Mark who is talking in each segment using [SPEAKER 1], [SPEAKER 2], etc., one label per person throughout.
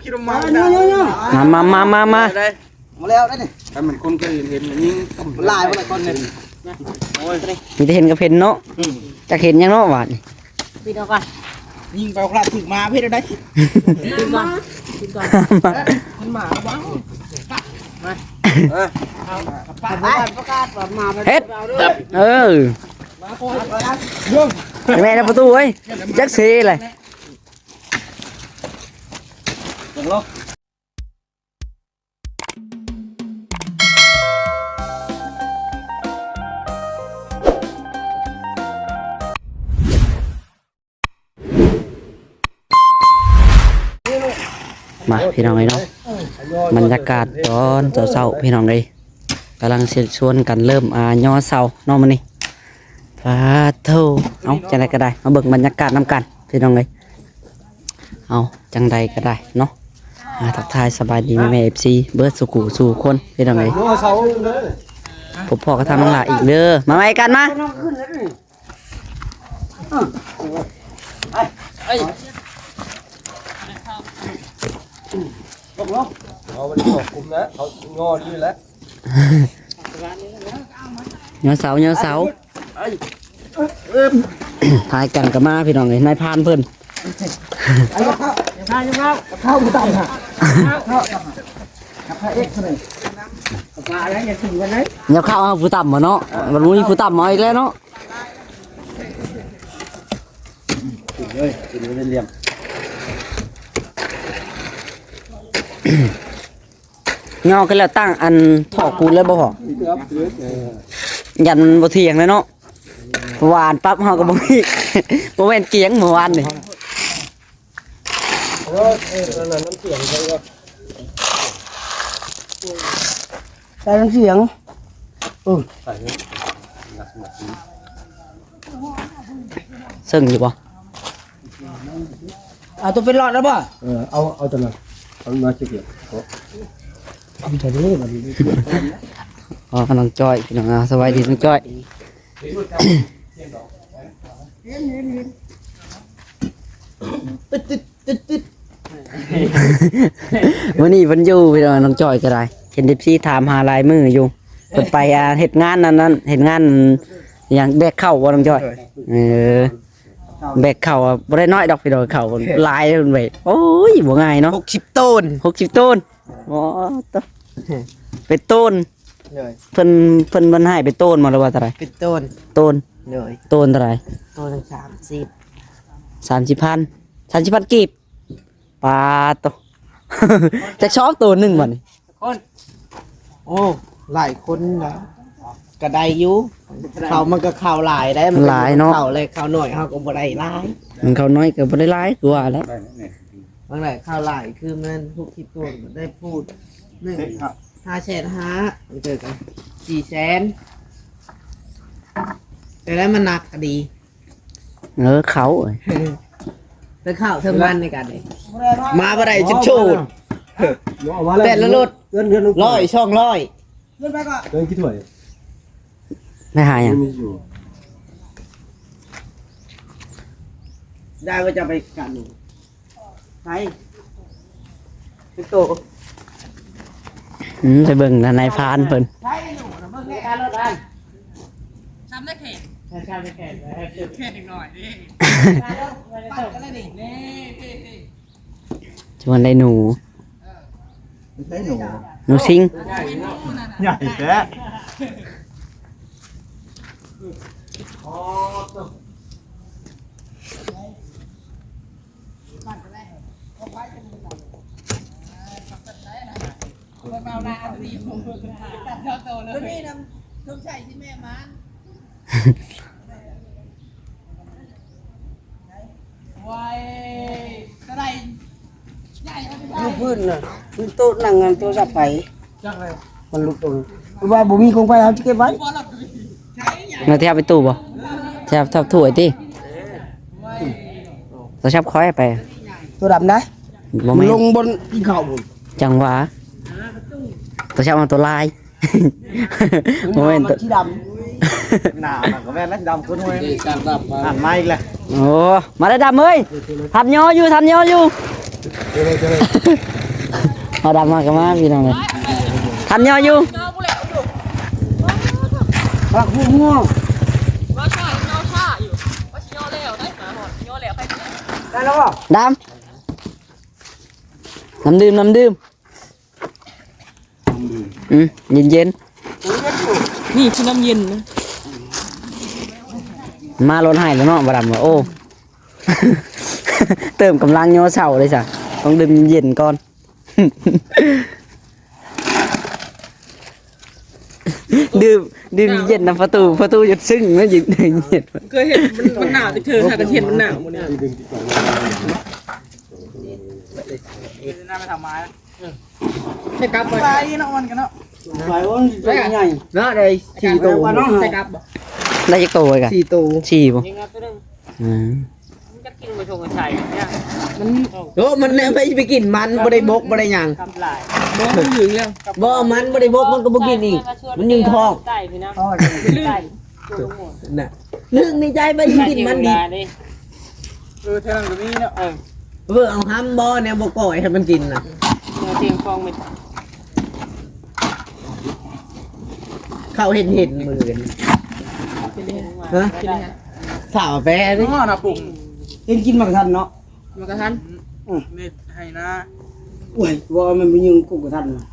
[SPEAKER 1] คิดว่ามา
[SPEAKER 2] มา
[SPEAKER 3] แล้วได้นี่
[SPEAKER 1] ถ้ามันคนเคยเห็นยิ่ง
[SPEAKER 3] ลายบ่ได้คนนึง
[SPEAKER 2] โอ้ยมีแต่เห็นกับเห็นเนาะจะเห็นยังเนาะหวาน
[SPEAKER 4] ปิดออกก่อน
[SPEAKER 3] ยิงไปกระถึงมาพี่ได้
[SPEAKER 4] ปิดก่อนปิดก่อน
[SPEAKER 3] มันมาบ้าง
[SPEAKER 4] ประกาศว่ามา
[SPEAKER 2] เฮ็ดเออแม่ในประตูเว้ยจักซีเลยมาพี่น้องเลยเนาะบรรยากาศตอนเช้าๆพี่น้องเลยกำลังเชิญชวนกันเริ่มย่อเสาเนาะมื้อนี้พาเท่าเอาจังใดก็ได้มาเบิ่งบรรยากาศนำกันพี่น้องเลยเอาจังใดก็ได้เนาะทักทายสบายดีแม่ๆ FC เบิร์ดสุขุสู่คนพี่น้องเลยผมพ่อก็ทำน้องหลาอีกเด้อมาใหม่กันมา
[SPEAKER 1] เอาไปตกกลุ่มนะเขางอดีแล้ว
[SPEAKER 2] เนื้อเสาทายกันกับมาพี่น้องเลยนายพานเพิ่น
[SPEAKER 3] เข้าไปต่ำฮะเข้าพระเอกเลยปลาอะไรอย่าถึงกันเลย
[SPEAKER 2] เดี๋ยวเข้าเอาผู้ต่ำมาเนาะวันนี้ผู้ต่ำมาอีกแล้วเนาะ
[SPEAKER 1] เลยกินไม่ได้เลี้ยง
[SPEAKER 2] งอกันแล้วตั้งอันถอกกูเลยบ่พอยันบ่เที่ยงเลยเนาะหวานปั๊บเฮาก็บ่มีบ่แม่นเกียงเมื่อวานนี่
[SPEAKER 1] น้ำเสียงเขาก็
[SPEAKER 3] ใส่เสียง
[SPEAKER 1] ใส่หนัก
[SPEAKER 2] ซึ่งอยู่บ่
[SPEAKER 3] เอาตัวเป็นหลอดแล้วป่ะ
[SPEAKER 1] เอาตัวนั้นเอามาเกี่ยว
[SPEAKER 3] จะได้แบบนี้
[SPEAKER 2] อ๋อน้องจ้อยพี่น้องสบายดีน้องจ้อยวันนี้เพิ่นอยู่พี่น้องน้องจ้อยก็ได้เห็น FC ถามหาลายมืออยู่เพิ่นไปเฮ็ดงานนั้นเฮ็ดงานอย่างแบกเข้าบ่น้องจ้อยแบกเข่าบ่ได้น้อยดอกพี่ดอกเข่าลายมันไปโอ้ยบ่ง่ายเนาะ
[SPEAKER 3] 60ต้น
[SPEAKER 2] 60ต้นอ๋อเป็นต้นเพิ่นมันให้เป็นต้นมาแล้วว่าเท่าไหร่
[SPEAKER 3] เป็นต้น
[SPEAKER 2] ต้น
[SPEAKER 3] เลย
[SPEAKER 2] ต้นเท่าไหร่
[SPEAKER 3] ต้น
[SPEAKER 2] 30,000กีบปลาโตจะชอบตัวหนึงบ่นี่
[SPEAKER 3] คนโอ้หลายคนนะกระไดอยู่เขามันก็ข่าวหลายได้มันข่าวเลยข่าวหน่อยเขาก็บ่ได้หลาย
[SPEAKER 2] มันเขาน้อยก็บ่ได้หลายกว่าแล้ว
[SPEAKER 3] บางไหนข่าวหลายคือมันพวกที่ตัวได้พูด500,000มันเจอกัน400,000แต่แล้วมันหนักก็ดี
[SPEAKER 2] เขาเอ้ย
[SPEAKER 3] เป็นข่าวเทิงวันในกันเลยมาบ่ได้จะโชดแต่ละรถร้อยช่องร้อยเงินไปก็
[SPEAKER 1] เดินกี่ถ้วย
[SPEAKER 2] ไม่หาหยัง
[SPEAKER 1] มีอยู่
[SPEAKER 3] ได้ว่าจะไปกันไปเป็นโต
[SPEAKER 2] ไปเบิ่งนายพานเพิ่น
[SPEAKER 3] ใช่หนูนะเบิ่งในการรถอัน
[SPEAKER 4] ทำได้แค่
[SPEAKER 3] ใช่ไปแข่ง
[SPEAKER 4] แค่อีกหน่อยนี่
[SPEAKER 3] ปั่นกันเลยนี่
[SPEAKER 2] ชวนได้หนู
[SPEAKER 1] ไม่ใช่หนู
[SPEAKER 2] หนูซิง
[SPEAKER 1] ใหญ่แท้
[SPEAKER 4] เบาหน้าดีตัดเท่าโตเลยนี่นำทุกใส่ที่แม่มันไว้ก็ได้ใหญ่มาที่บ้า
[SPEAKER 3] ลู
[SPEAKER 4] น
[SPEAKER 3] กพื้นน่ะพื้นโต๊ะนั่งโทรศัพท์ไปมันลุกตรงว่าบ่มีคงไปเอาที่เก็บไว้
[SPEAKER 2] เราเทียบไปตู้บ่เทียบถ้วยติเราชอบคอยไป
[SPEAKER 3] ตัวดำนะ
[SPEAKER 2] บ่แม่น
[SPEAKER 3] ลงบนที่เข่าผม
[SPEAKER 2] จังหวะตัวชอบเอาตัวลายบ่แม่นตัว
[SPEAKER 3] ที่ด
[SPEAKER 1] หนามันก็แม่นแล้วดำคนห้วยการดับหันมาอีกแล้ว
[SPEAKER 2] โอ้มาได้ดำเอ้ยทันยออยู่
[SPEAKER 1] เจอเลย
[SPEAKER 2] เอาดำมากันมาพี่น้องเลยทันย่ออยู่
[SPEAKER 3] ปากหัวง่วง
[SPEAKER 4] ว่าชาย่อชาอยู่ว่าชิย่อแล้วได้หมาหอนย่อแล้วไป
[SPEAKER 3] ได้แล้วบ่
[SPEAKER 2] ดำน้ำดื่มเย็น
[SPEAKER 4] นี่คือน้ำเย็นนะ
[SPEAKER 2] ๆมาลดให้แล้วเนาะบ่ดำว่าโอ้ เติมกำลังย่อเช้าเลยจ้ะต้องดื่มเย็นๆก่อน ดื่มเย็นนะประตูหยุดซึ้งแล้วหยุดเย็น
[SPEAKER 4] เคยเห็นมันหนาวแต่เธอค่ะกันเห็นมันหนาวหมดเนี่ยน่าไปทำไม้ใช่กับไปเนาะมันกันเนาะ
[SPEAKER 3] ไปวันใหญ่เนาะได้4ตัวเนาะ
[SPEAKER 4] ใช่กับ
[SPEAKER 2] ได้จักตัวเลยกะ
[SPEAKER 3] 4ตัว
[SPEAKER 2] 4บ่
[SPEAKER 4] ยิงครับตัวนึง
[SPEAKER 2] อืม
[SPEAKER 4] มันจะกินมาชงกันใส่เนี่ยมัน
[SPEAKER 3] โอ้มันไปกินมันบ่ได้บกบ่ได้หยัง
[SPEAKER 4] กำลายบ่มันหึงแล้ว
[SPEAKER 3] บ่มันบ่ได้บกมันก็บ่กินอีกมันยิงท้อง
[SPEAKER 4] ใส่พี่นะใส่ตัวลงหมด
[SPEAKER 3] น่ะลึกในใจไปกินมันดี
[SPEAKER 4] เท่านั้นตรงนี้เนาะ
[SPEAKER 3] เพื่อเอาห้ำบ่เนี่ยบ่ปล่อยให้มันกินน่ะ
[SPEAKER 4] เตียงฟองไม่
[SPEAKER 3] เขาเห็นมือกัน
[SPEAKER 4] เป็นเรื่องมา
[SPEAKER 3] ฮะสาวแปรนี่
[SPEAKER 4] ง้อนะปุ่ง
[SPEAKER 3] กินมากระทันเนาะ
[SPEAKER 4] มันกระทันเม็ดให้นะ
[SPEAKER 3] โอ้ยว่ามันไปยิงกูกระทันน่ะ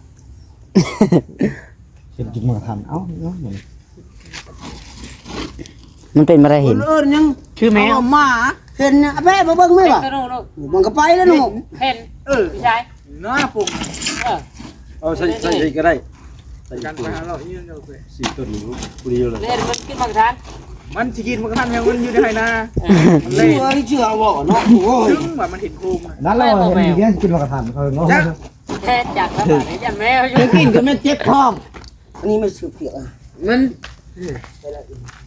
[SPEAKER 1] กินมาทันเอ้าเนาะ
[SPEAKER 2] มันเป็นมาได้เห็น
[SPEAKER 3] เอิ้นยัง
[SPEAKER 2] ชื่อแมว
[SPEAKER 3] หมาเห็นนะแม่บ่เบิ่งแม่ว่ะ
[SPEAKER 4] กระโดด
[SPEAKER 3] มันก็ไปแล้วหนู
[SPEAKER 4] เห็นพี่ชายน้าปุ่ง
[SPEAKER 1] เอาใส่ก็ได้ใส่
[SPEAKER 4] กัน
[SPEAKER 1] ตัว
[SPEAKER 4] ไปหาเราอีกเดียวเลย
[SPEAKER 1] 4ตัวนี้กูดีเลย
[SPEAKER 4] เล่นมันกินมันกระทันมันสิกินมันกระทันยังมันอยู่ในนามัน
[SPEAKER 3] เชื่
[SPEAKER 4] เล่
[SPEAKER 3] อที่เชื่อบ่เนาะโอ้ย
[SPEAKER 4] ถึงว่ามันเห็นโคม
[SPEAKER 1] นั่นเราเห็นอย่างกินมาทันเขาเนาะ
[SPEAKER 4] แค่จักแล้วป่ะยันแมวอยู่
[SPEAKER 3] มันกินก็ไม่เจ็บท้องอันนี้ไม่สุดเกี่ยวมัน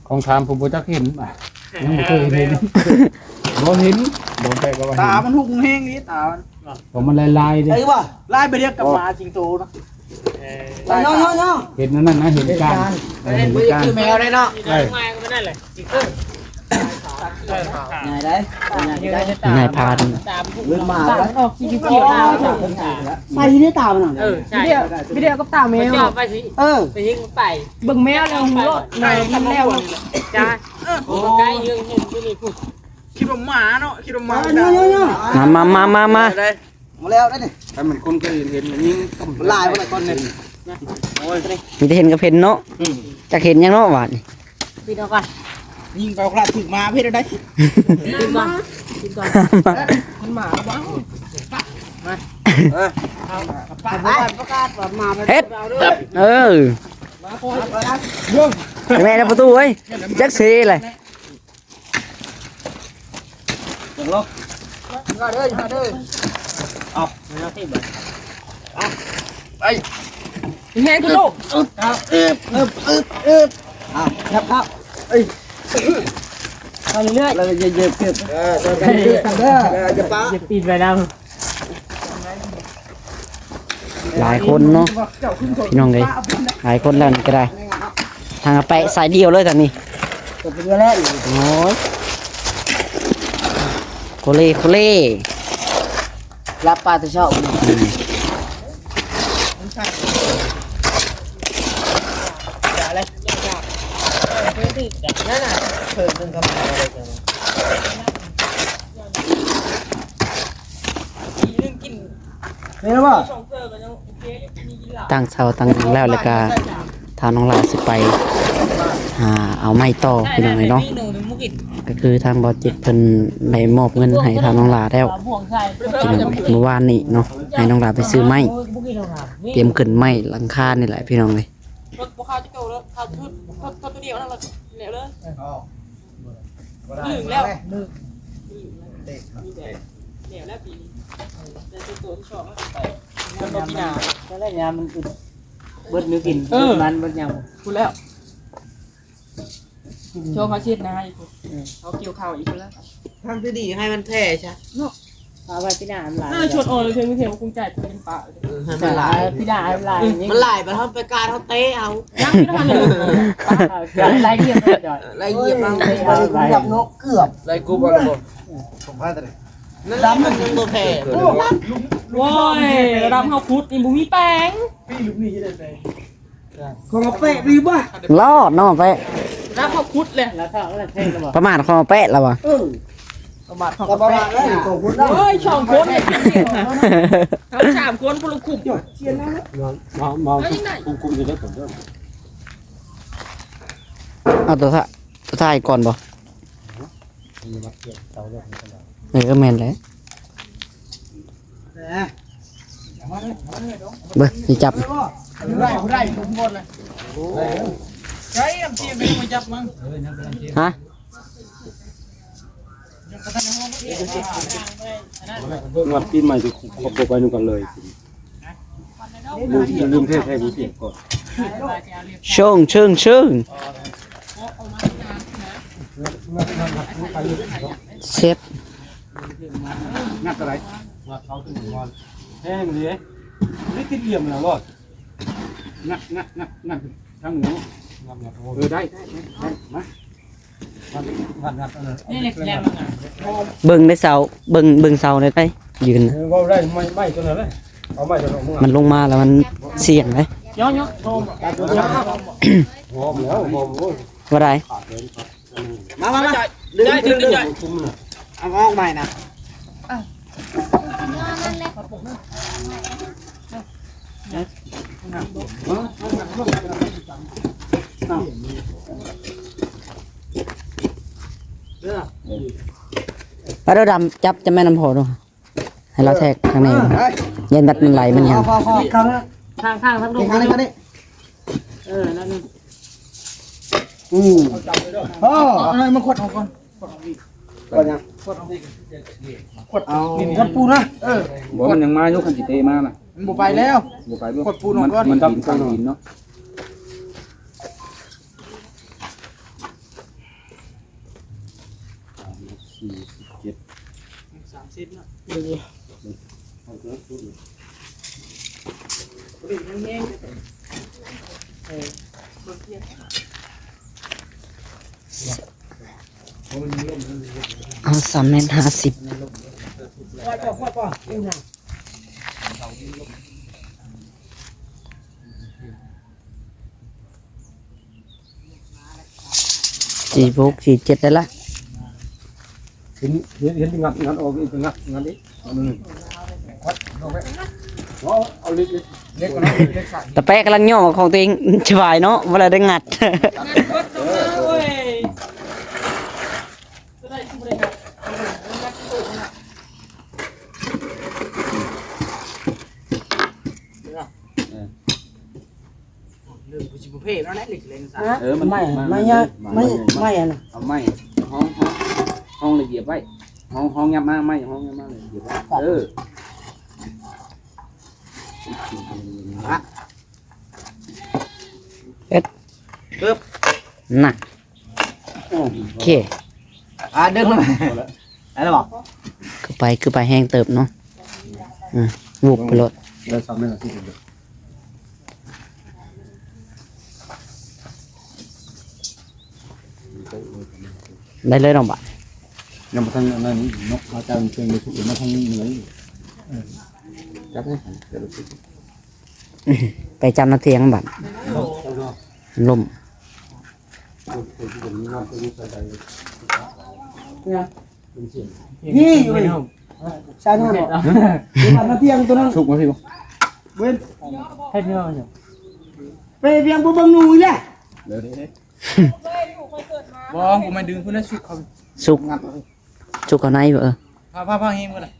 [SPEAKER 1] ของถามผมบ่จักเห็นยังบ่เคยเห็นบ่เห็นโดนไปก็ว่า
[SPEAKER 4] ตามันหุงแห้งนี่ตามัน
[SPEAKER 1] ผมมันลายๆดิ
[SPEAKER 3] ไอ้ว่ะ
[SPEAKER 4] ไล่ไปเรียกกับหมาจิงโตนะ
[SPEAKER 3] เนาะ
[SPEAKER 1] เห็นนั่นนะเห็นการเห็นการ
[SPEAKER 3] คือแมวได้เนาะ
[SPEAKER 4] ได้มาก็ไม่ได้เลยจิงโต
[SPEAKER 3] ไงได้
[SPEAKER 2] นายพาน
[SPEAKER 4] ตามผู้
[SPEAKER 3] เรื่องหมา
[SPEAKER 4] ตา
[SPEAKER 3] แล้ว
[SPEAKER 4] มันออกสีเขียวหน้า
[SPEAKER 3] ใส่ที่ได้ตามันหน่อย
[SPEAKER 4] ใช่วิดีโอกับตาแมวไปสิ
[SPEAKER 3] เออ
[SPEAKER 4] ไปยิงไปเบิ่งแมวแล้วหัวในมันแล้วจ้าโอ้ใกล้ยืนเห็นที่นี่พูดคิดว่าหมาเนาะคิดว่าหมา
[SPEAKER 3] เนาะ
[SPEAKER 2] มา
[SPEAKER 3] มาแล้วได้นี่
[SPEAKER 1] ถ้ามันคนเคยเห็นยิง
[SPEAKER 3] ลายบ่คนนึง
[SPEAKER 2] มีแต่เห็นกับเห็นเนาะจะเห็นยังเนาะหวานนี่
[SPEAKER 4] พี่น้องกัน
[SPEAKER 3] ยิงไปกระถึกมาพี่ได้
[SPEAKER 4] กินก่อนกินก่อนมันหมาบ้างประกาศว่ามา
[SPEAKER 2] เฮ็ดเออแม่ในประตูเว้ยจักซีเลย
[SPEAKER 3] มาเด้อมาเด้อ
[SPEAKER 4] แห้งคุณลูก
[SPEAKER 3] ครับไปเรื่อยเราจะเย็บเก็บจะป้า
[SPEAKER 4] อย่าปีนไปแล้ว
[SPEAKER 2] หลายคนเนาะพี่น้องเลยหลายคนแล้วนี่ก็ได้ ทางไปสายเดียวเลยทางนี้
[SPEAKER 3] จะเป็นแล้ว
[SPEAKER 2] โอ้ยโคเล่
[SPEAKER 3] รับปลาตัวชอบ นั่นน่ะเพิ่มขึ้นเข้ามาอะไรกัน นี่นะบ่
[SPEAKER 2] ตั้งเสาตั้งแล้วแล้วก็ทางน้องลาสิไปหาเอาไม้ต่อพี่น้องเลยเนาะก็คือทางบอจิตเพิ่นได้มอบเงินให้ทางน้องลาแล้วพี่น้องเมื่อวานนี้เนาะให้น้องลาไปซื้อไม้เตรียมขึ้นไม้หลังคานี่แหละพี่น้องเลย
[SPEAKER 4] รถพวกข้าวจะเก่าแล้วข้าวชุดตัวเดียวนั่นแหละเหลวเลยหนึ่งแล้วเหลวแล้วปีนี้แต่ตัวที่ชอบมันตัวที่หนา
[SPEAKER 3] แล้วเนี่ยมันเบิดมื้อกินมันเบิดยาม
[SPEAKER 4] พูดแล้วโชว์เขาชิดนะให้เขาเกี่ยวข่าวอีกแล้ว
[SPEAKER 3] ทำที่ดีให้มันแท้ใช่
[SPEAKER 4] เอาไปพี่ด่าหลายชวนโอนเลยเชียงเทียวกุ้งใจเป็นปลา
[SPEAKER 3] มันหลาย
[SPEAKER 4] พี่ด่าหลาย
[SPEAKER 3] มันหลายไปทำไปการเขาเตะเอา
[SPEAKER 4] ยังไม่ทันเลยหลายเกี่ยวจอย
[SPEAKER 3] ไรเหยียบเอาไปเหยียบนกเกือบ
[SPEAKER 1] ไล่กูบ่ล่ะบ่ผมพาแต่
[SPEAKER 3] ดำมันยังบ่แพ้
[SPEAKER 4] โว้ยระดับเฮาคุดนี่บ่มีแป้ง
[SPEAKER 3] ของเป๊ะดีบ่
[SPEAKER 2] รอดเนาะไป
[SPEAKER 4] ระดับเฮาคุดเลย
[SPEAKER 2] ประมาทของแปะแล้ววะ
[SPEAKER 3] ประมาทของเป๊ะแล้วของคุณได้
[SPEAKER 4] เฮ้ยช่องคนเนี่ยทั้ง3คนพลุคุบอยู่
[SPEAKER 1] มองคุ้มอยู่แล้วผมด้วย
[SPEAKER 2] เอาตัวท้ายก่อนบ่แม่นเลยเบิ่งสิจับ
[SPEAKER 4] ได้ทุกหมดเลยใช้น้ำจิ้มไม่มาจับมั้ง
[SPEAKER 2] ฮะ
[SPEAKER 1] งัดปีนใหม่จะขบไปนู่นกันเลยลืมเทศให้ดูเสียงก่อน
[SPEAKER 2] ชึ่งเซฟ
[SPEAKER 1] งัดอะไรงัดเขาถึงงอนแห้งเลยนี่ติดเหลี่ยมแล้วรอดงัดทั้งหนูได้มางัด
[SPEAKER 4] นี่เนี่ยแรงมัน
[SPEAKER 2] เบิ่งได้เสาเบิ่งเสาได้ไปยืน
[SPEAKER 1] ว่าได้ไม่ตัวนั้นเลยเอาไม่ตัวนั้นมึง
[SPEAKER 2] มันลงมาแล้วมันเสี่ยงเลย
[SPEAKER 4] ย้อนโทม
[SPEAKER 1] หอมแล้วหอมโอ้ย
[SPEAKER 2] ว่าได้
[SPEAKER 3] มาดึงเอาออกใหม่นะ
[SPEAKER 2] แล้วเราดำจับจะแม่น้ำโพดูให้เราแทกข้างในเย็นบัดมันไหลมันยัง
[SPEAKER 3] พอเข้าแล้ว
[SPEAKER 4] ทางทั้ง
[SPEAKER 3] อีกครั้งนึงก็ได้
[SPEAKER 4] นั่นนึง
[SPEAKER 3] อะไรมาขดเอาก่อนขดยังขดเอาขดปูนะ
[SPEAKER 1] บอกมันยังมายกขันจิเตมาน่ะ
[SPEAKER 3] มันบ่ไปแล้ว
[SPEAKER 1] บอกไปด้วยมันดินข้างดินเนาะ
[SPEAKER 4] 30นะ
[SPEAKER 2] เอา35046 47ได้ละ
[SPEAKER 1] เห็นงัดออกอีกงัดอีกเอาเล็กกว่านั้นเล็กใส่
[SPEAKER 2] แต่แปะกำลังย่อของตัวเองสบายเนาะเวลาได้งัด
[SPEAKER 4] เรื่องกูสิบ่เพแล้วนะเหล็กเลนซะ
[SPEAKER 1] มันไม่อะนะเอาไม่ห้องละเอียดไว้ห้องยับมากไม่ห้องยับมากเลยเหยียบไว้
[SPEAKER 2] น่ะโอเค
[SPEAKER 3] ดึงมาอะไรบอก
[SPEAKER 2] คือไปแห้งเติบเนาะวุบไปรถ
[SPEAKER 1] แล้วซ้ำนั่นที่เป็น
[SPEAKER 2] ได้เลยน้องบ่ะ
[SPEAKER 1] ยังมาทางนั้นนกเขาจะเชิงไปถูกมาทางเหนือจับได้เดี๋ยว
[SPEAKER 2] ไปจำนาเทียงบัดลม
[SPEAKER 3] นี่อยู่เลยชาโน่เนาะมาเพียงตัวนั้น
[SPEAKER 1] สุกมาพี่บ่
[SPEAKER 3] เว้น
[SPEAKER 4] เฮ็ดเนาะเนี่ย
[SPEAKER 3] ไปเพียงบ่บังนูอีแหละ
[SPEAKER 1] เดี๋ยว
[SPEAKER 4] บ่กูมาดึงพุ่นน่ะสุกเขา
[SPEAKER 2] สุกเขาในบ่
[SPEAKER 4] พาเฮงบ่ล่ะ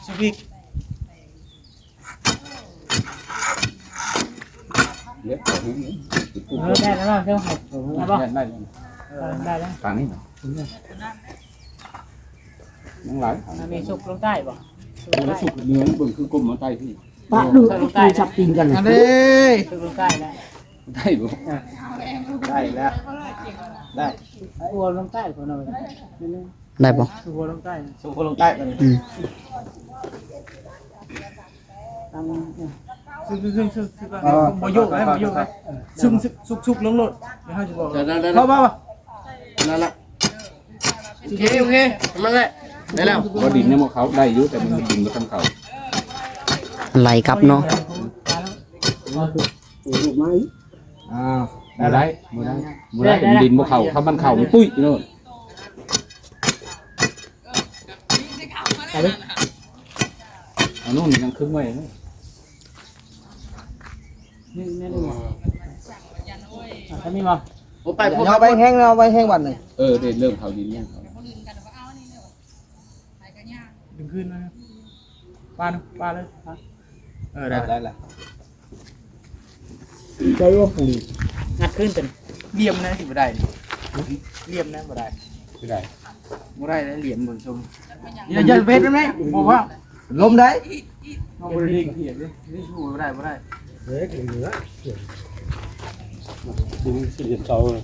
[SPEAKER 4] สุกอีก ได้แล้วเจ้าหกได้ป่ะได้แล้ว
[SPEAKER 1] ต่างนี่ยังหลาย
[SPEAKER 4] มีสุกลงใต้ป่ะ
[SPEAKER 1] แล้วสุกเนื้อเบิ่งคือกลมมาใต้พี่
[SPEAKER 3] ปะดูจับตีนกันเลย
[SPEAKER 4] สุกลงใต้แล้ว
[SPEAKER 1] ได้บ่
[SPEAKER 3] ได้แล้วได้
[SPEAKER 4] ตัวลงใต้คนเอา
[SPEAKER 2] ได้บ่
[SPEAKER 4] ตัวลงใต้
[SPEAKER 3] ส่งคนลงใต้กัน
[SPEAKER 4] ตามซึ่งบ่โยกได้บ่โยกได้สุกลงรถเดี๋ยวเขาจะบอก
[SPEAKER 3] เข้ามาป่ะนั่นแหละโอเคมันแหละ
[SPEAKER 1] ได้แล้วบ่ดินเนี่ยเขาได้อยู่แต่มันดินบ่ทันเขา
[SPEAKER 2] ไหลกลับเนาะ
[SPEAKER 1] บ่ได้ดินบ่เข้าถ้ามันเข้ามันปุ้ยโน่นอันนู้นยังคึ้งไว้นะ
[SPEAKER 4] ถ้ามีบ่โอ้ไปพวก
[SPEAKER 3] เอาไปแห้งเอาไปแห้งวันหนึ่ง
[SPEAKER 1] เดี๋ยวเริ่มเข้าดินเนี่ยเขา
[SPEAKER 4] ดึงขึ้นมาปลาเลยได้ละใจว่าปุ๋ยงัดขึ้นเป็นเหลี่ยมนะที่บ่ได้เหลี่ยมนะบ่ได้
[SPEAKER 1] ไม่ได้
[SPEAKER 4] บ่ได้แล้วเหลี่ยมบนชมอย่าเพชรได้ไหมบอกว่า
[SPEAKER 3] ลมได้
[SPEAKER 4] เอาบ่ได้เหี้ยเลยนี่ชูบ่ได้
[SPEAKER 1] ดินสี่เหลี่ยมเสาเลย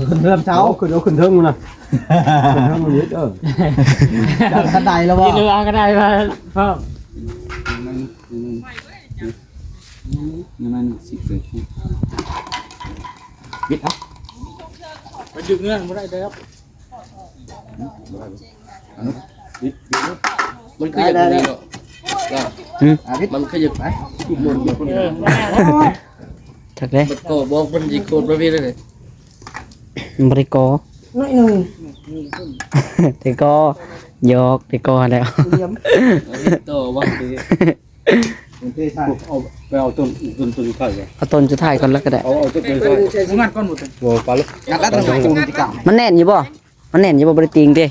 [SPEAKER 3] ขึ้นเริ่มเช้า
[SPEAKER 1] ขึ้นเอาขึ้นเทิงมันนะขึ้นเทิงมันเยอะ
[SPEAKER 3] จากกระไดแล้วว่า
[SPEAKER 4] กินเรือก็ได้มาพ่อ
[SPEAKER 1] นั่นสิเลยบิดอ่ะ
[SPEAKER 4] ไปดึงเงื่อนบ่ได้ครับ
[SPEAKER 1] บิด
[SPEAKER 5] มันขยับตรงนี้มันขยับไหม
[SPEAKER 2] จักเลย
[SPEAKER 5] มันก็บอกมันยิงโคตรประเภทเลย
[SPEAKER 2] บริโก
[SPEAKER 3] น้อยหนึ่ง
[SPEAKER 2] แต่ก็ยกแต่ก็แล้ว
[SPEAKER 5] ต่อว่าคือ
[SPEAKER 1] เอาไปเอาต้นไข่เลย
[SPEAKER 2] เอาต้นจะถ่ายก่อนแล้วก็ได้
[SPEAKER 1] เอาต้นไข่
[SPEAKER 4] งัดก้อนหมดเลย
[SPEAKER 1] โอ้ปลาลูก
[SPEAKER 3] งัดแล้วต้องปูนที่เก่า
[SPEAKER 2] มันแน่นอยู่บ่มันแน่นอยู่บ่บริติงเด้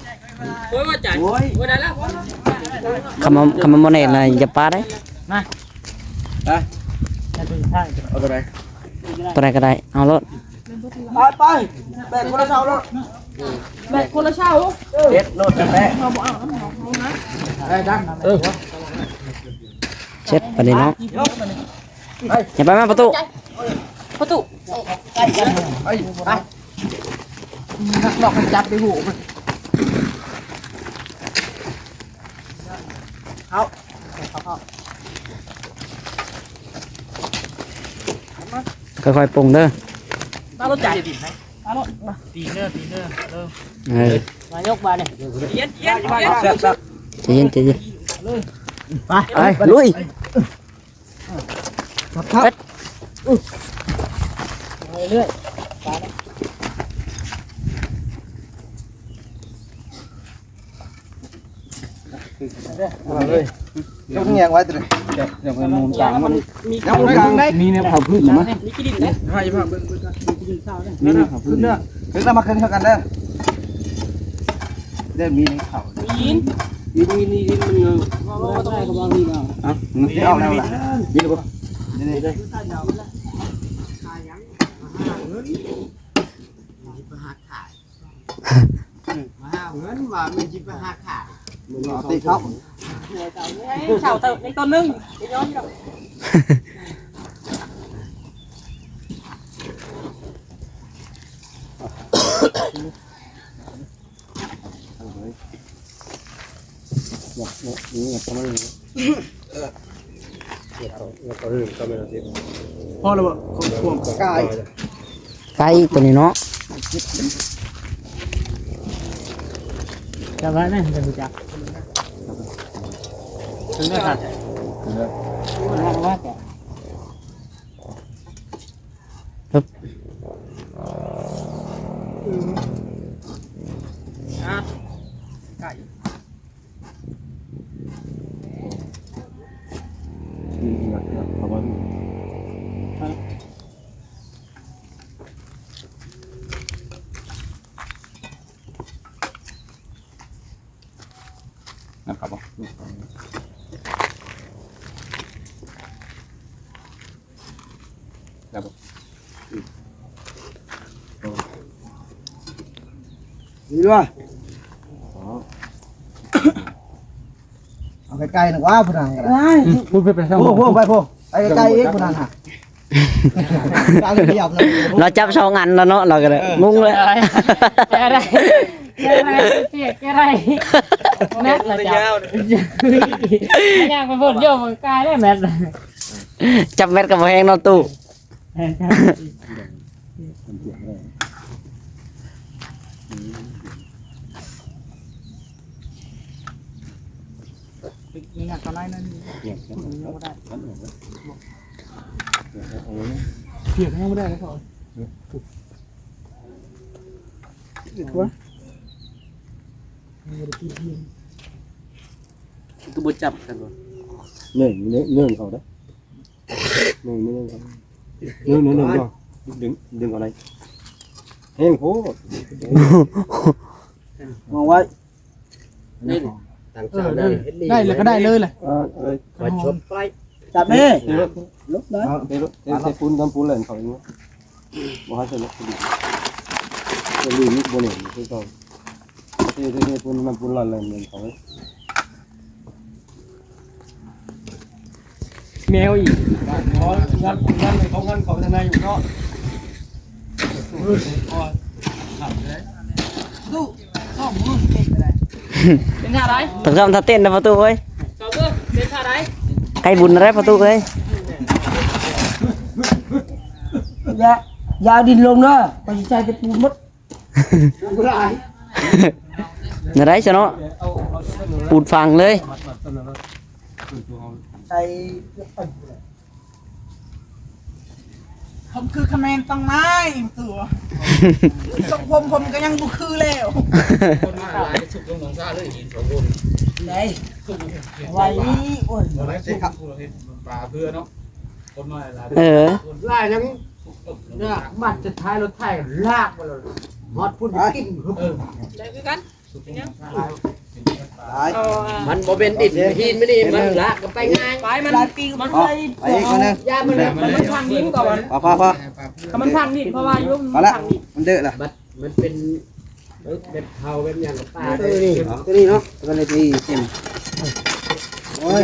[SPEAKER 4] โอ้ยว่าจ่ายโอ้ยได้แล้ว
[SPEAKER 2] คำว่าบ่แน่นน่ะอย่าปาได้
[SPEAKER 4] มาใช่
[SPEAKER 5] เอาตัวไหน
[SPEAKER 2] ตัวใดก็ได้เอารถ
[SPEAKER 3] ไปแบ่งคนละเช้าแล้ว
[SPEAKER 4] แบกคนละเช่า
[SPEAKER 3] เด็ดโลดจะแม่
[SPEAKER 4] ได้ดัง
[SPEAKER 2] เช็ดไปเลยเนาะอย่าไปมาประตู
[SPEAKER 3] ไปนักหลอกมันจับไปหูมันเอา
[SPEAKER 2] ค่อยๆปรุงเด้อ
[SPEAKER 4] มารถจ่ายดินไหมมารถมาตีเนื้อเริ่ม มายกมาเนี่ยเย็น
[SPEAKER 2] ใจเย็นใจเย็นไปลุย
[SPEAKER 3] ครับ
[SPEAKER 4] เรื่อย
[SPEAKER 3] ยกเงียงไว้ตัวนี้
[SPEAKER 1] อย่างมันมุมกลางมัน
[SPEAKER 3] ยกกลางได้
[SPEAKER 1] มีเนี่ยเผาพืชหรือมั้ย
[SPEAKER 4] นี่กินดินนะให้พ่อเบิ่งกันกินข้าวได้
[SPEAKER 1] มีเนี่ยเผาพืช
[SPEAKER 3] ถึงแล้วมาขึ้นเท่ากันเด้อเด้มีในเขา
[SPEAKER 4] ยิน
[SPEAKER 1] นี่มันเงา
[SPEAKER 4] ว่าต้องให้กำลังดีเนาะ
[SPEAKER 1] อ่ะ
[SPEAKER 3] ที่เอาแล้วล่ะ
[SPEAKER 1] นี่เลยป่ะ
[SPEAKER 3] นี่ตีเขา
[SPEAKER 4] เช่าเติมในต้นนึงย้อนอยู่
[SPEAKER 3] พ่อเราบอกควงกาย
[SPEAKER 2] ไก่ตัวนี้เนาะ
[SPEAKER 4] จำไว้ไหมจะรู้จักถึงได้ค่ะว่าแต่
[SPEAKER 1] นะครับป่ะครับ
[SPEAKER 3] ดีด้วยเอาไกลๆหน่อยว่าผู้นางกันนะ
[SPEAKER 1] พูดไปช่าง
[SPEAKER 3] พวกไปพวกไอ้ไกลเองผู้นางฮะการขยับเลย
[SPEAKER 2] เราจับสองอันแล้วเนาะเราก็เลยงงเลย
[SPEAKER 4] แกอะไรแกอะไรแมทละจ้าไม่ยากไปพูดโยมกายได้แมท
[SPEAKER 2] จับแมทกับแหงเนาะตู้
[SPEAKER 3] นี่งัดเขาไล่นั่น
[SPEAKER 1] เนี่ย
[SPEAKER 3] ยังไม่ได้
[SPEAKER 1] มันเหมือนกันเอาไว้
[SPEAKER 3] เพียกยังไม่ได้แล้วพออีกวะมีอะไรกินเพียง
[SPEAKER 5] ก็บ่จับกันบ่
[SPEAKER 1] เนื่องเขาได้เนื่องเขาเนื่องก็ดึงอะไรแห้งโพด
[SPEAKER 3] มองไว้
[SPEAKER 5] นี่ต่างชาติได้
[SPEAKER 3] ได้เลยก็ได้เลยแหละ
[SPEAKER 5] มาชมไป
[SPEAKER 3] จับนี่
[SPEAKER 1] ลุกนะเดี๋ยวใส่ปูนทำปูนเลยเขาอย่างเงี้ยบ่ให้ใส่ลุกจะลืมนิดบ่เนี่ยคือเขาที่ปูนมันปูนหล่นเลยเหมือนเขา
[SPEAKER 3] แมวอีก
[SPEAKER 1] งั้นเขางั้นเขาทนายอยู่เนาะ
[SPEAKER 3] ตู้ข้อมือเก่งไปเลย
[SPEAKER 4] เป็นท่าไร
[SPEAKER 2] ต้องทำท่าเต้นนะประตูเอ้ย
[SPEAKER 4] ต่อเบื้องเป็นท่าไร
[SPEAKER 2] ใกล้บุญอะไรประตูเอ้ย
[SPEAKER 3] ยาดินลงเนอะไปใจจะปูมดไร
[SPEAKER 2] อย่าได้ซะเนาะปูดฟังเลย
[SPEAKER 3] ใจผมคือคะแนนต้องไม้ตัวต้องผมก็ยังบุคือแล้ว
[SPEAKER 5] คนมาหลายสุดลงหนองซ่าเลยหิน2คน
[SPEAKER 3] ไหนไว้โอ้ย
[SPEAKER 1] ปลาเพื่อเนาะคนน้อยหลาย
[SPEAKER 2] เออ
[SPEAKER 3] ลายยังเนี่ยบัตรจะท้ายรถไถลากมาเลยฮอดพุ่นกิน
[SPEAKER 4] ได้คือกันเป็นยัง
[SPEAKER 5] มันบ่เป็นดินหินไม่นี่มันลากกันไปง่าย
[SPEAKER 4] ไปมัน
[SPEAKER 3] ลายปีมันเคย
[SPEAKER 4] ไปกันนะยามันพังดินก่อน
[SPEAKER 3] พอ
[SPEAKER 4] ถ้ามันพังดินเพราะว่ายุ่ง
[SPEAKER 3] พอ
[SPEAKER 4] มัน
[SPEAKER 3] ละ
[SPEAKER 4] พังดิน
[SPEAKER 3] มันเดือดละ
[SPEAKER 5] มันเป็นเผาเป็นอย่างกับปลา
[SPEAKER 3] ตัวนี้เนาะตัวนี้ดีเต็ม
[SPEAKER 1] โอ้ย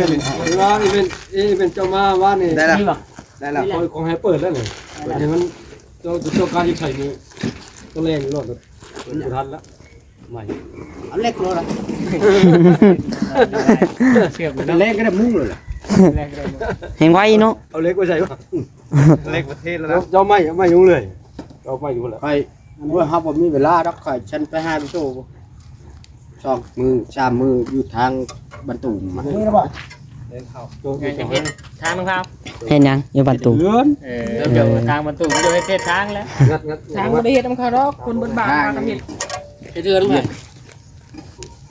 [SPEAKER 1] ร้านเป็นเจ้ามาว่านี่
[SPEAKER 3] ได้ละได้ละ
[SPEAKER 1] ของให้เปิดแล้วนี่อย่างนั้นเจ้าการที่ใส่นี่ก็แรงอยู่รอดมันอยู่ทันแล้วใหม่
[SPEAKER 3] เอาเล็กเลยละ
[SPEAKER 1] เป็นแรงก็ได้มุ่งเลย
[SPEAKER 2] เห็นไว้เนาะ
[SPEAKER 1] เอาเล็กไว้ใส่ป่ะ
[SPEAKER 3] เล็กประเทศแล้ว
[SPEAKER 1] เจ้าไม่ยุ่งเลยเราไม่ยุ่งแล้ว
[SPEAKER 3] ใครว่าครับผมมีเวลาดอกข่อยฉันไปหาไปโชว์สองมือสามมืออยู่ทางบรรทุกมานี่นะบ่
[SPEAKER 4] ทางนะครับ
[SPEAKER 2] เห็นยังอยู่บันตู
[SPEAKER 1] เลื่อน
[SPEAKER 4] เดี๋ยวทางมันตู่จะไปเทศทางแล้ว
[SPEAKER 1] งัด
[SPEAKER 4] ทางบริเหตุของเขาดอกคนบนบ้านมาทำเหตุ
[SPEAKER 5] ไอ้เดือนเลย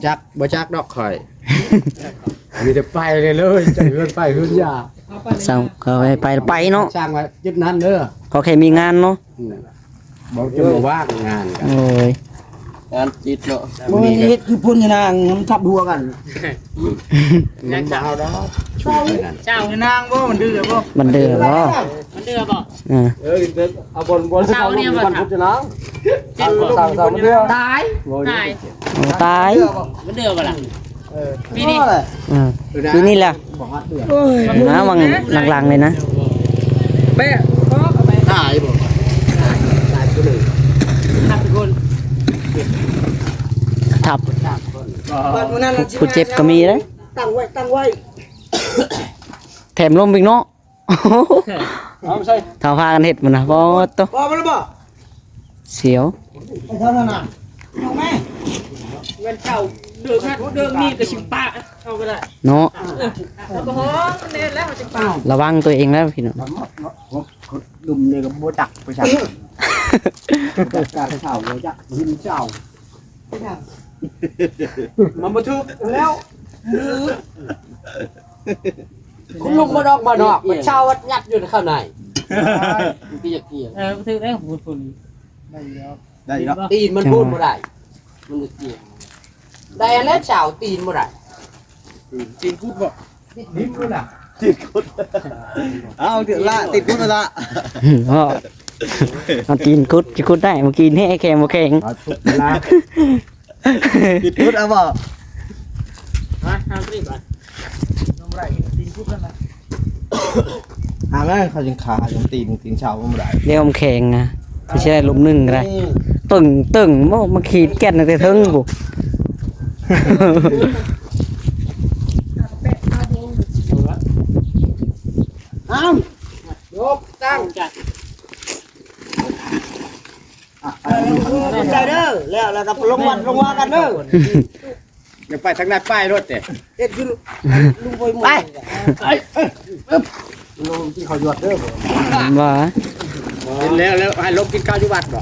[SPEAKER 3] จักบ่จักดอกข่อย
[SPEAKER 1] มีแต่ไปเลยจะเลื่อนไปเลื่อนยา
[SPEAKER 2] เศร้าเขาไปเนาะ
[SPEAKER 3] สร้างไว้ยึดนั้นเด้อ
[SPEAKER 2] เขาแค่มีงานเนาะ
[SPEAKER 3] บอกจะบ่ว่างงานกัน
[SPEAKER 2] โอ้ย
[SPEAKER 5] งานจิตเนาะ
[SPEAKER 3] มื้อนี้เฮ็ดคือพุ่นอยู่นางมันทับหัวกันมันบ่เอาดอก
[SPEAKER 4] เจ้า
[SPEAKER 3] นางบ่มันดื้อบ่
[SPEAKER 2] มันเดือดบ่
[SPEAKER 4] มันเดือบ่
[SPEAKER 1] เอาบนมันพุทธนะ
[SPEAKER 4] เจ็บบ่
[SPEAKER 1] สั่งมันเดือ
[SPEAKER 4] ตายตาย
[SPEAKER 2] ตาย
[SPEAKER 4] มันเดือบ่ล่ะปีนี้
[SPEAKER 2] ทีนี่แหละนะวังหลังๆเลยนะ
[SPEAKER 4] เป๊ะก็เอาไป
[SPEAKER 3] ตายบ่ตายผู้นึง
[SPEAKER 4] ขับทุกคน
[SPEAKER 2] ทับผู้เจ็บก็มีเลย
[SPEAKER 3] ตั้งไว้
[SPEAKER 2] แถมลมอีกเนาะ
[SPEAKER 1] เอาใช่
[SPEAKER 2] เท่าพากันเห็ดมันนะบ่โต
[SPEAKER 3] บ่มันบ่
[SPEAKER 2] เสียว
[SPEAKER 3] เท่านั้นน่ะน้องแม่
[SPEAKER 4] เงินเก่าเดือดเดือดนี่ก็ชิมปะเอาก็ได้
[SPEAKER 2] เนาะ
[SPEAKER 4] แล้วก็ฮ้อเล่นแล้วจะเปล่า
[SPEAKER 2] ระวังตัวเองแล้วพี่น้อง
[SPEAKER 3] ดุมนี่ก็บ่จักไปจักการเฒ่าบ่จักหินเจ้ามันบ่ถูกแล้วคุณลุงบ่ดอกบ่ดอกเช่าวัดยัดอยู่ข้างใน
[SPEAKER 5] พี่อยากเกี่ยว
[SPEAKER 4] ถือได้ของคุณ
[SPEAKER 3] ได้แล้วตีนมันพูดบ่ได้
[SPEAKER 5] มันจะเกี่ยว
[SPEAKER 3] ได้แล้วเจ้าตีนบ่ได้
[SPEAKER 1] ตีนพูดบ่
[SPEAKER 3] ดิ้มเลยน่ะติดคุดเอาถึงละติดคุดละ
[SPEAKER 2] พ่อเอากินคุดจะคุดได้เมื่อกี้นี่แข็งบ่แข็ง
[SPEAKER 3] ติดคุดเอาบ่
[SPEAKER 4] มาทำรีบอ่ะ
[SPEAKER 3] หาแม่เขาจึงขาจึงตีนเช้าบ่ได้
[SPEAKER 2] เดี๋ยวมันแข็งนะไม่ใช่ลมหนึ่งก็ได้ตึงมาขีดแก่นตั้งแต่เทิงกู
[SPEAKER 3] เอายกตั้ง
[SPEAKER 4] จัด
[SPEAKER 3] ใจเด้อแล้วเราจะลงวันกันเด้อ
[SPEAKER 1] อย่าไปทางหน้าป้ายรถเด้
[SPEAKER 3] เอ็ดคือลุงไปหมดลุงที่เขาหยอดเด้อบ่
[SPEAKER 2] ว่า
[SPEAKER 1] แล้วให้ลบกินข้าวอยู่วัดบ่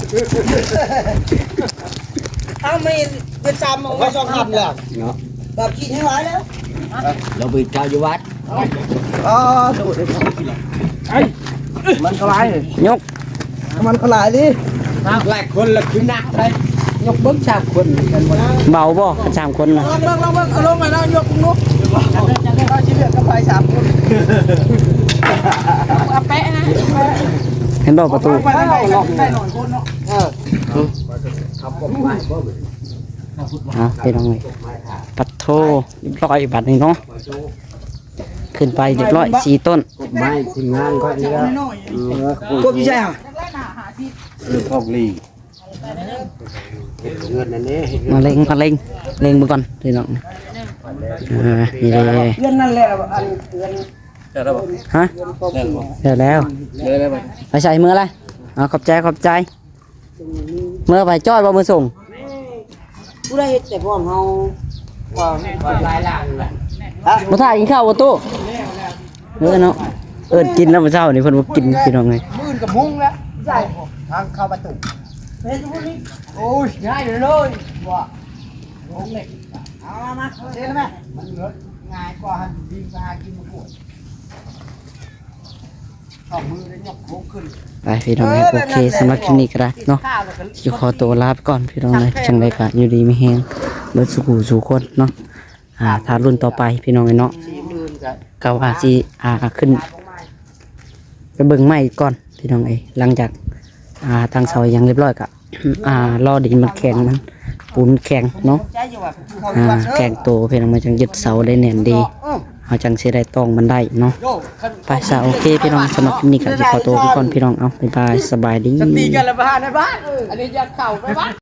[SPEAKER 3] ถ้าไม่เป็นซ้ำเอาไว้2คำแล้วเนาะแบบกินให้หลายแล้ว
[SPEAKER 5] เราไปข้าวอยู่วัด
[SPEAKER 3] อ๋อดูดิมันก็หลาย
[SPEAKER 2] ยก
[SPEAKER 3] มันก็หลายดิ
[SPEAKER 1] หลายคนละคือหนักเลย
[SPEAKER 3] ยกเบิ้ง3คนกันบ่
[SPEAKER 2] เบาบ่3คนน่ะ
[SPEAKER 3] ลองเบิ้งเอาลงมาแล้วยกนุ๊กเขาชีวิตกับไป3คน
[SPEAKER 4] เอาแปะนะ
[SPEAKER 2] เห็นบ่ประตู
[SPEAKER 3] ไปได้หน่อยคนเนาะ
[SPEAKER 2] เป็นยังไงปัดโทเรียบร้อยบัดนี้เนาะขึ้นไปเรียบร้อย4ต้น
[SPEAKER 1] ไม่ทีมงานก็นี่ก็
[SPEAKER 3] กบพี่ชายอ่ะ
[SPEAKER 1] พอกลีเงินนั่นนี่
[SPEAKER 2] มาเล็งเบิ่งก่อนพี่น้องนี่เลย
[SPEAKER 3] เรื่องนั่นแหละอันเรื่อง
[SPEAKER 2] ฮะเดี๋ยวแล้ว
[SPEAKER 5] เลยไป
[SPEAKER 2] ไปใส่มืออะไรเอาขอบใจเมื่อไปจ้อยบ่มือส่ง
[SPEAKER 3] ผู้ได้เฮ็ดแต่พร้อมเฮาว่าหลายล้านแหละ
[SPEAKER 2] มาถ่ายกินข้าวบ่ตู้เนาะกินแล้วมื้อเช้านี่เพิ่นบ่กินพี่น้องไง
[SPEAKER 3] มื่นกับมุ้งแล้วใช่ทางเข้าประตูเฮ้ยพวกนี้โอ้ยง่ายเลยว่ะมุ้งเลยเอามาเซ็นไหมมันง่ายกว่าหันดีกว่าหากินมาปวดเอามือได้ยกโค้งขึ้น
[SPEAKER 2] ไปพี่น้องโอเคสำหรับคลิปนี้ก็ได้เนาะสิขอตัวลาไปก่อนพี่น้องเลยจังได๋ก็อยู่ดีมีแฮงเบิดสุขสู่คนเนาะถ้ารุ่นต่อไปพี่น้องเนาะก็ว่าสิขึ้นไปเบิ่งใหม่ก่อนพี่น้องหลังจากทางเสายังเรียบร้อยก็รอดินมันแข็งมันปูนแข็งเนาะแข็งโตพี่น้องมันจังยึดเสาได้แน่นดีเฮาจังสิได้ต้องมันได้เนาะไปซะโอเคพี่น้องสำหรับคลิปนี้ก็สิขอตัวไปก่อนพี่น้องเอาบ๊ายบายสบายดี
[SPEAKER 3] ตีกันละบ้านในบ้านอันนี้อยากเข่าไปบ้าน